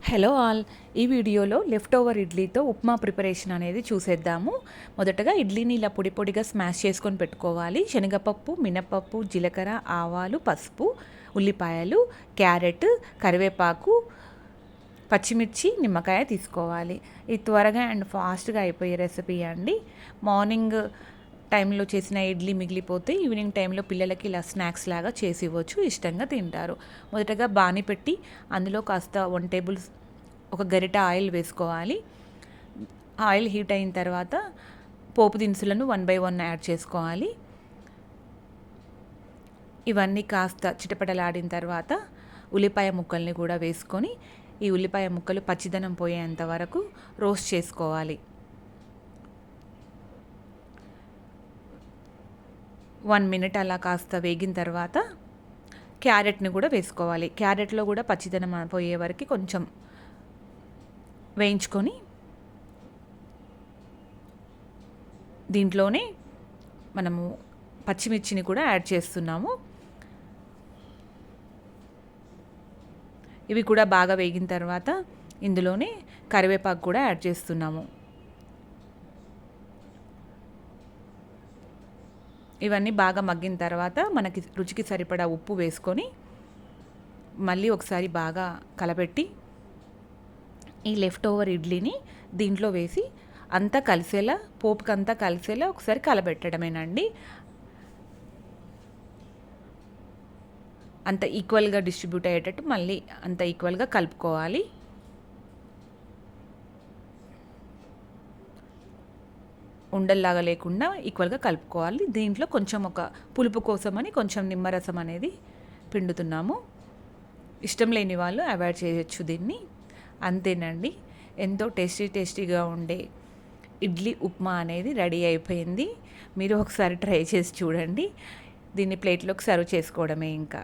Hello all, ఈ వీడియోలో left over ఇడ్లీతో upma preparation అనేది చూసేద్దాము. మొదటగా ఇడ్లీని ఇలా పొడి పొడిగా స్మాష్ చేసుకొని పెట్టుకోవాలి. శనగపప్పు, మినపప్పు, జీలకర్ర, ఆవాలు, పసుపు, ఉల్లిపాయలు, క్యారెట్, కరివేపాకు, పచ్చిమిర్చి, నిమ్మకాయ తీసుకోవాలి. ఇది త్వరగా అండ్ ఫాస్ట్గా అయిపోయే రెసిపీ అండి. మార్నింగ్ టైంలో చేసిన ఇడ్లీ మిగిలిపోతే ఈవినింగ్ టైంలో పిల్లలకి ఇలా స్నాక్స్ లాగా చేసి ఇవ్వచ్చు, ఇష్టంగా తింటారు. మొదటగా బాణీ పెట్టి అందులో కాస్త 1 టేబుల్ ఒక గరిట ఆయిల్ వేసుకోవాలి. ఆయిల్ హీట్ అయిన తర్వాత పోపు దినుసులను 1 by 1 యాడ్ చేసుకోవాలి. ఇవన్నీ కాస్త చిటపటలాడిన తర్వాత ఉల్లిపాయ ముక్కల్ని కూడా వేసుకొని ఈ ఉల్లిపాయ ముక్కలు పచ్చిదనం పోయేంత వరకు రోస్ట్ చేసుకోవాలి. 1 మినిట్ అలా కాస్త వేగిన తర్వాత క్యారెట్ని కూడా వేసుకోవాలి. క్యారెట్లో కూడా పచ్చిదనం పోయే వరకు కొంచెం వేయించుకొని దీంట్లోనే మనము పచ్చిమిర్చిని కూడా యాడ్ చేస్తున్నాము. ఇవి కూడా బాగా వేగిన తర్వాత ఇందులోనే కరివేపాకు కూడా యాడ్ చేస్తున్నాము. ఇవన్నీ బాగా మగ్గిన తర్వాత మనకి రుచికి సరిపడా ఉప్పు వేసుకొని మళ్ళీ ఒకసారి బాగా కలపెట్టి ఈ లెఫ్ట్ ఓవర్ ఇడ్లీని దీంట్లో వేసి అంతా కలిసేలా, పోపుకి అంతా కలిసేలా ఒకసారి కలబెట్టడమేనండి. అంత ఈక్వల్గా డిస్ట్రిబ్యూట్ అయ్యేటట్టు మళ్ళీ అంత ఈక్వల్గా కలుపుకోవాలి. ఉండల్లాగా లేకుండా ఈక్వల్గా కలుపుకోవాలి. దీంట్లో కొంచెం ఒక పులుపు కోసమని కొంచెం నిమ్మరసం అనేది పిండుతున్నాము. ఇష్టం లేని వాళ్ళు అవాయిడ్ చేయొచ్చు దీన్ని. అంతేనండి, ఎంతో టేస్టీగా ఉండే ఇడ్లీ ఉప్మా అనేది రెడీ అయిపోయింది. మీరు ఒకసారి ట్రై చేసి చూడండి. దీన్ని ప్లేట్లోకి సర్వ్ చేసుకోవడమే ఇంకా.